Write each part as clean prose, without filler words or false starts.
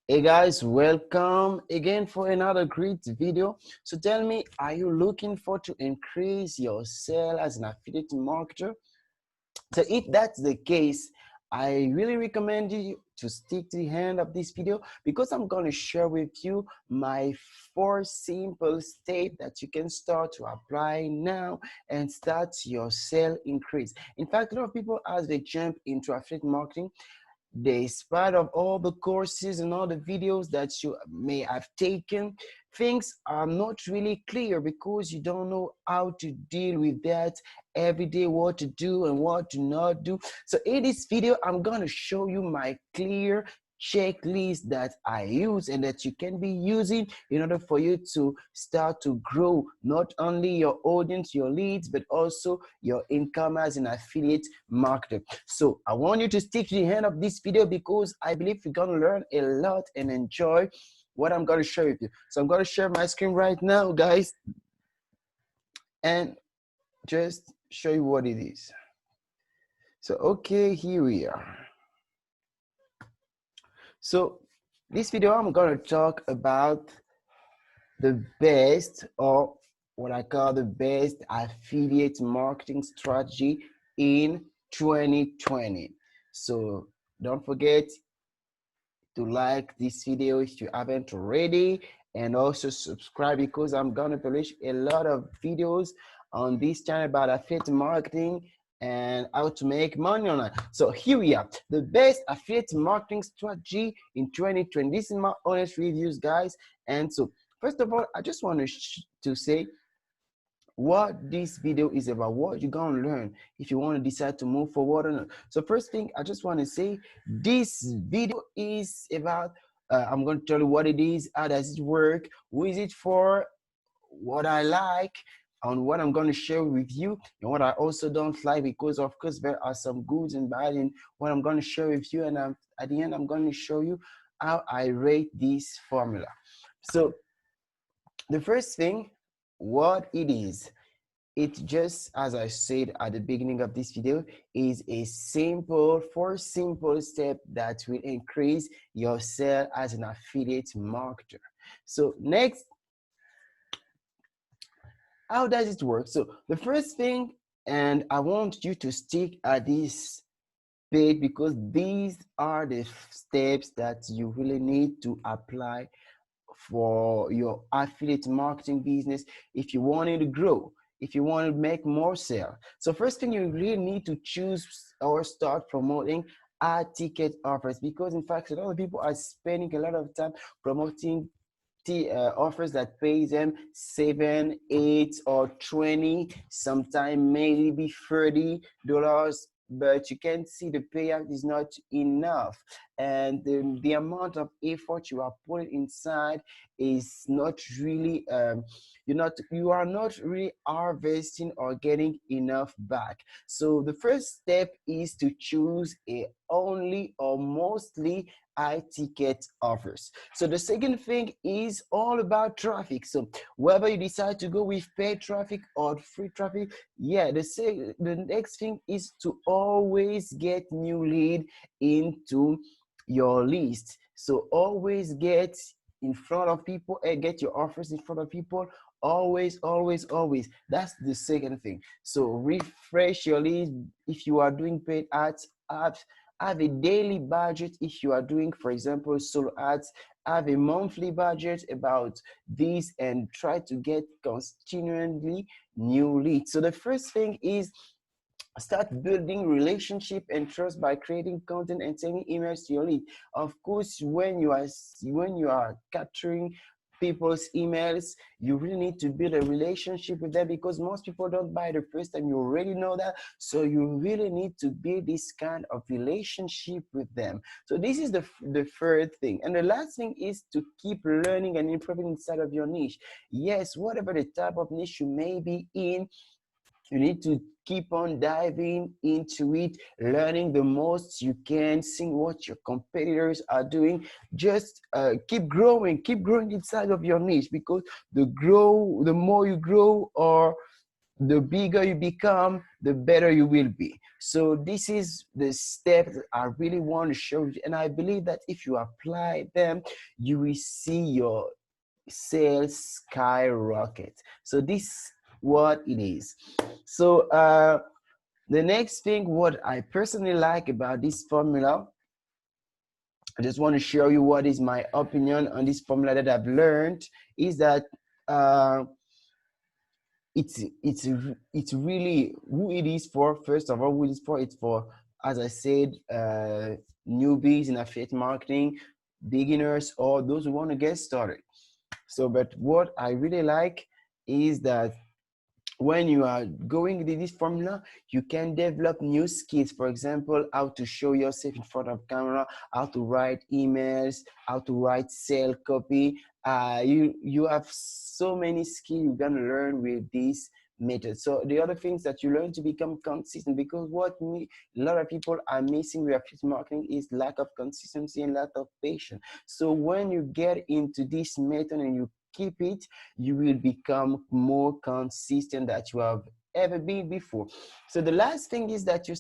Hey guys, welcome again for another great video. So tell me, are you looking for to increase your sale as an affiliate marketer? So if that's the case, I really recommend you to stick to the end of this video because I'm going to share with you my 4 simple steps that you can start to apply now and start your sale increase. In fact, a lot of people, as they jump into affiliate marketing, despite of all the courses and all the videos that you may have taken, things are not really clear because you don't know how to deal with that every day, what to do and what to not do. So in this video, I'm going to show you my clear checklist that I use and that you can be using in order for you to start to grow not only your audience, your leads, but also your income as an affiliate marketer. So I want you to stick to the end of this video because I believe you're going to learn a lot and enjoy what I'm going to share with you. So I'm going to share my screen right now, guys, and just show you what it is. So, okay, here we are. So this video, I'm going to talk about the best, or what I call the best affiliate marketing strategy in 2020. So don't forget to like this video if you haven't already, and also subscribe because I'm gonna publish a lot of videos on this channel about affiliate marketing and how to make money online. So here we are, the best affiliate marketing strategy in 2020. This is my honest reviews, guys. And so first of all, I just want to say what this video is about, what you're gonna learn if you want to decide to move forward or not. So first thing I just want to say, this video is about I'm going to tell you what it is, how does it work, who is it for, what I like, and what I'm going to share with you, and what I also don't like, because of course there are some goods and bad in what I'm going to share with you. And at the end I'm going to show you how I rate this formula. So the first thing, what it is, it just, as I said at the beginning of this video, is a simple, 4 simple steps that will increase your sale as an affiliate marketer. So next, how does it work? So the first thing, and I want you to stick at this page because these are the steps that you really need to apply for your affiliate marketing business if you want it to grow, if you want to make more sales. So first thing, you really need to choose or start promoting high ticket offers, because in fact a lot of people are spending a lot of time promoting offers that pays them 7, 8 or 20, sometimes maybe $30, but you can see the payout is not enough, and the amount of effort you are putting inside is not really you are not really harvesting or getting enough back. So the first step is to choose a only or mostly high ticket offers. So the second thing is all about traffic. So whether you decide to go with paid traffic or free traffic, yeah, the next thing is to always get new lead into your list. So always get in front of people and get your offers in front of people. Always, always, always. That's the second thing. So refresh your list. If you are doing paid ads, have a daily budget. If you are doing, for example, solo ads, have a monthly budget about this and try to get continually new leads. So the first thing is start building relationship and trust by creating content and sending emails to your lead. Of course, when you are capturing people's emails, you really need to build a relationship with them, because most people don't buy the first time. You already know that. So you really need to build this kind of relationship with them. So this is the third thing. And the last thing is to keep learning and improving inside of your niche. Yes, whatever the type of niche you may be in, you need to keep on diving into it, learning the most you can, seeing what your competitors are doing. Just keep growing inside of your niche, because the more you grow, or the bigger you become, the better you will be. So this is the steps I really want to show you, and I believe that if you apply them, you will see your sales skyrocket. So this what it is. So the next thing, what I personally like about this formula, I just want to show you what is my opinion on this formula that I've learned, is that it's really who it is for. First of all, who it is for, it's for, as I said, newbies in affiliate marketing, beginners, or those who want to get started. So but what I really like is that when you are going with this formula, you can develop new skills. For example, how to show yourself in front of camera, how to write emails, how to write sale copy. You have so many skills you're gonna learn with this method. So the other things that you learn to become consistent, because what a lot of people are missing with affiliate marketing is lack of consistency and lack of patience. So when you get into this method and you keep it, you will become more consistent that you have ever been before. So the last thing is that you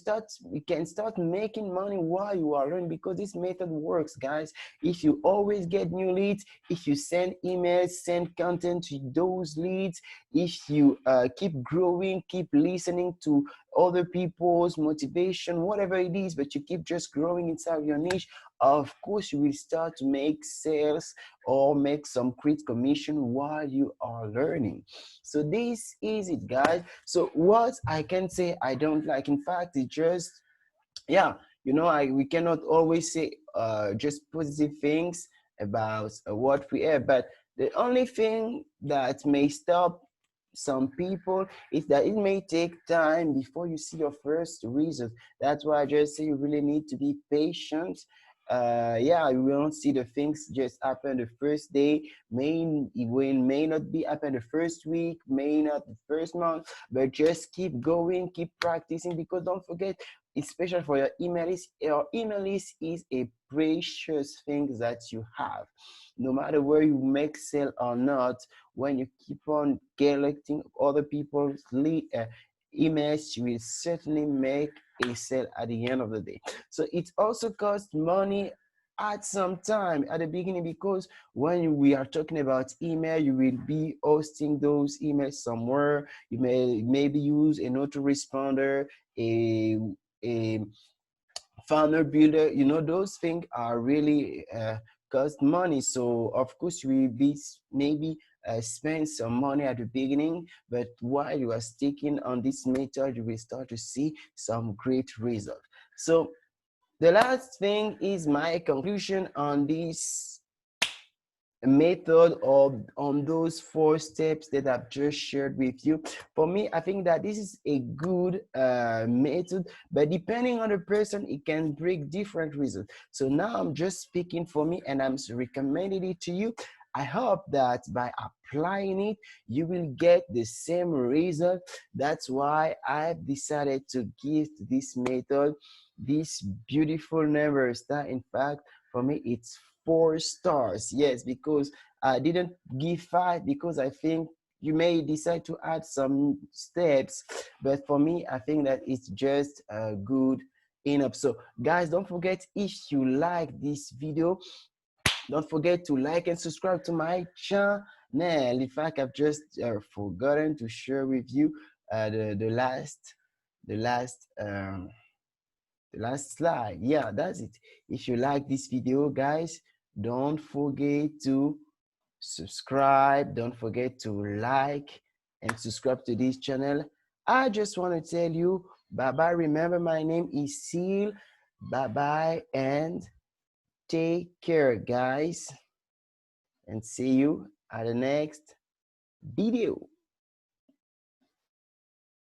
can start making money while you are learning, because this method works, guys. If you always get new leads, if you send emails, send content to those leads, if you keep growing, keep listening to other people's motivation, whatever it is, but you keep just growing inside your niche, of course you will start to make sales or make some credit commission while you are learning. So this is it, guys. So what I can say I don't like, in fact, it just, yeah, we cannot always say just positive things about what we have, but the only thing that may stop some people is that it may take time before you see your first result. That's why I just say you really need to be patient. Yeah, you won't see the things just happen the first day, may not be happen the first week, may not the first month, but just keep going, keep practicing, because don't forget, especially for your email list is a precious thing that you have. No matter where you make sale or not, when you keep on collecting other people's emails, you will certainly make a sale at the end of the day. So it also costs money at some time at the beginning, because when we are talking about email, you will be hosting those emails somewhere. You may maybe use an autoresponder, a a funnel builder. Those things are really cost money. So of course you will be maybe spend some money at the beginning, but while you are sticking on this method, you will start to see some great results. So the last thing is my conclusion on this method, or on those 4 steps that I've just shared with you. For me, I think that this is a good method, but depending on the person, it can bring different results. So now I'm just speaking for me, and I'm recommending it to you. I hope that by applying it, you will get the same result. That's why I've decided to give this method this beautiful number star. In fact, for me, it's 4 stars. Yes, because I didn't give 5, because I think you may decide to add some steps, but for me, I think that it's just good enough. So guys, don't forget, if you like this video, don't forget to like and subscribe to my channel. In fact, I've just forgotten to share with you the last slide. Yeah, that's it. If you like this video, guys, don't forget to subscribe. Don't forget to like and subscribe to this channel. I just want to tell you bye bye. Remember, my name is Seal. Bye bye and take care, guys, and see you at the next video.